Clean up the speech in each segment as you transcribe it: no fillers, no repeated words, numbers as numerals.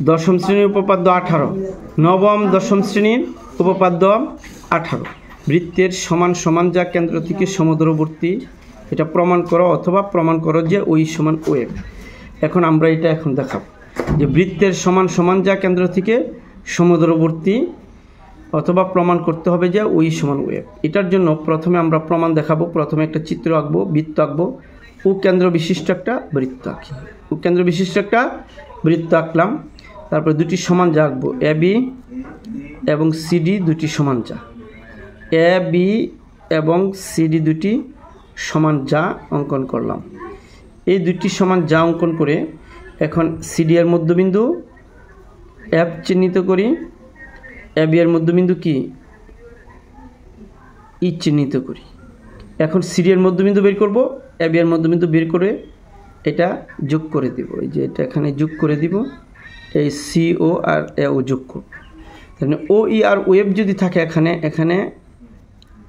দশম শ্রেণীর উপপাদ্য 18, নবম দশম শ্রেণীর উপপাদ্য 18, বৃত্তের সমান সমান যা কেন্দ্র থেকে সমদূরবর্তী, এটা প্রমাণ করো অথবা প্রমাণ করো যে ওই সমান ওয়েব। এখন আমরা এটা এখন দেখাব যে বৃত্তের সমান সমান যা কেন্দ্র থেকে সমদূরবর্তী অথবা প্রমাণ করতে হবে যে ওই সমান ওয়েব। এটার জন্য প্রথমে আমরা প্রমাণ দেখাবো। প্রথমে একটা চিত্র আঁকবো, বৃত্ত আঁকবো, ও কেন্দ্র বিশিষ্ট একটা বৃত্ত আঁকি। ও কেন্দ্র বিশিষ্ট একটা বৃত্ত আঁকলাম। তারপরে দুটি সমান যা আঁকবো, এ বি এবং সিডি দুটি সমান যা, এ বি এবং সিডি দুটি সমান যা অঙ্কন করলাম। এই দুটি সমান যা অঙ্কন করে এখন সিডি এর মধ্যবিন্দু এফ চিহ্নিত করি, এ বি এর মধ্যবিন্দু কি ই চিহ্নিত করি। এখন সিডি এর মধ্যবিন্দু বের করব, এ বি এর মধ্যবিন্দু বের করে এটা যোগ করে দিব। এই যে এটা এখানে যোগ করে দিব, এই সি ও আর এ ও যোগ করব। তাহলে ও ই আর ওয়েব যদি থাকে এখানে এখানে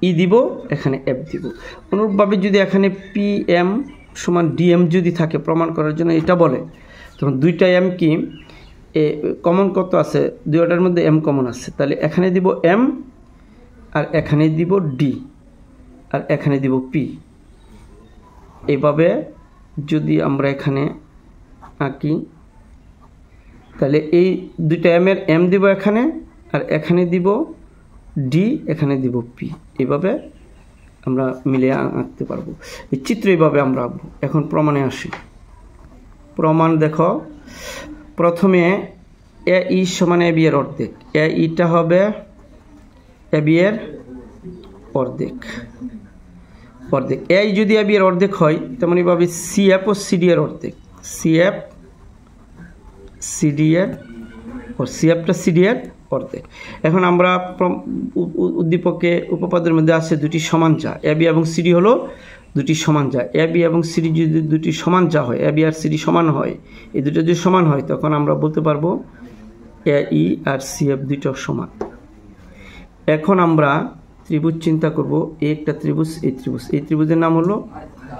ই দিব, এখানে এফ দিব। অনুরূপভাবে যদি এখানে পি এম সমান ডিএম যদি থাকে প্রমাণ করার জন্য এটা বলে, তখন দুইটা এম কি কমন কত আছে, দুইটার মধ্যে এম কমন আছে, তাহলে এখানে দিব এম আর এখানে দিব ডি আর এখানে দিব পি। এইভাবে যদি আমরা এখানে আঁকি তাহলে এই দুইটা এম এর এম দিব এখানে আর এখানে দিব ডি, এখানে দিব পি। এইভাবে আমরা মিলিয়ে আঁকতে পারবো। এই চিত্র এইভাবে আমরা আঁকবো। এখন প্রমাণে আসি। প্রমাণ দেখো, প্রথমে এ ই সমান এ বি এর অর্ধেক, এ ইটা হবে এ বি এর অর্ধেক, অর্ধেক এ যদি এ বি এর অর্ধেক হয় তেমনইভাবে সি এফ ও সিডি এর অর্ধেক, সি এফ সিডি এর ও সি এফটা সিডি এর অর্ধেক। এখন আমরা উদ্দীপকে উপপাদ্যের মধ্যে আছে দুটি সমান যা, এ বি এবং সিডি হলো দুটি সমান যা। এ বি এবং সিডি যদি দুটি সমান যা হয়, এ বি আর সিডি সমান হয়, এই দুটো যদি সমান হয় তখন আমরা বলতে পারবো এ ই আর সি এফ দুইটাও সমান। এখন আমরা ত্রিভুজ চিন্তা করব। এই একটা ত্রিভুজ, এই ত্রিভুজ, এই ত্রিভুজের নাম হলো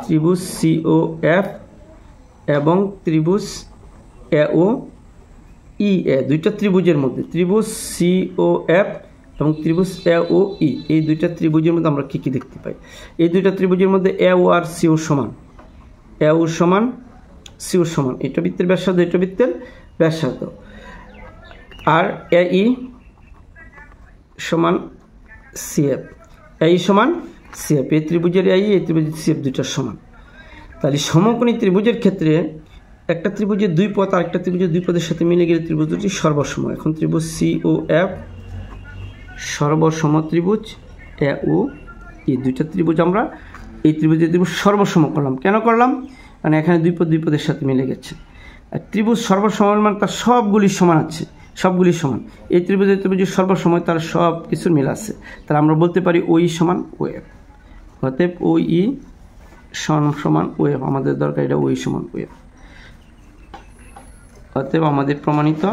ত্রিভুজ সি ও এফ এবং ত্রিভুজ এ ও ই এ। দুইটা ত্রিভুজের মধ্যে ত্রিভুজ সি ও এফ এবং ত্রিভুজ এ ও ই, এই দুইটা ত্রিভুজের মধ্যে আমরা কী কী দেখতে পাই? এই দুইটা ত্রিভুজের মধ্যে এ ও আর সি ও সমান, এ ও সমান সি ও সমান, এটা বৃত্তের ব্যাসার্ধ, এটা বৃত্তের ব্যাসার্ধ। আর এ ই সমান সি এফ, এ ই সমান সি এফ, এই ত্রিভুজের এ ই, এই ত্রিভুজের সি এফ দুইটা সমান। তাহলে সমকোণী ত্রিভুজের ক্ষেত্রে একটা ত্রিভুজের দুই পদ আর একটা ত্রিভুজের দুই পদের সাথে মিলে গেলে ত্রিভুজ দুটি সর্বসম। এখন ত্রিভুজ সি ও এফ সর্বসম ত্রিভুজ, এ ও এই দুইটা ত্রিভুজ আমরা এই ত্রিভুজের ত্রিভুজ সর্বসম করলাম। কেন করলাম? মানে এখানে দুই পদ দুই পদের সাথে মিলে গেছে। আর ত্রিভুজ সর্বসম মানে তার সবগুলি সমান আছে, সবগুলি সমান। এই ত্রিভুজের ত্রিভুজের সর্বসময় তার সব কিছুর মিল আছে, তাহলে আমরা বলতে পারি ও ই সমান ও এফ। অতএব ও ই সমান ও এফ, আমাদের দরকার এটা ও ই সমান ও এফ। অতএব আমাদের প্রমাণিত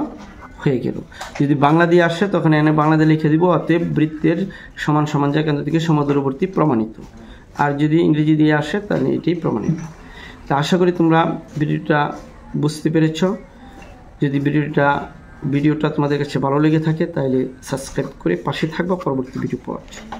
হয়ে গেল। যদি বাংলা দিয়ে আসে তখন এখানে বাংলা দিয়ে লিখে দিব অতএব বৃত্তের সমান সমান যা কেন্দ্র থেকে সমদূরবর্তী প্রমাণিত। আর যদি ইংরেজি দিয়ে আসে তাহলে এটাই প্রমাণিত। তা আশা করি তোমরা ভিডিওটা বুঝতে পেরেছ। যদি ভিডিওটা তোমাদের কাছে ভালো লেগে থাকে তাহলে সাবস্ক্রাইব করে পাশে থাকবা পরবর্তী ভিডিও পাওয়ার জন্য।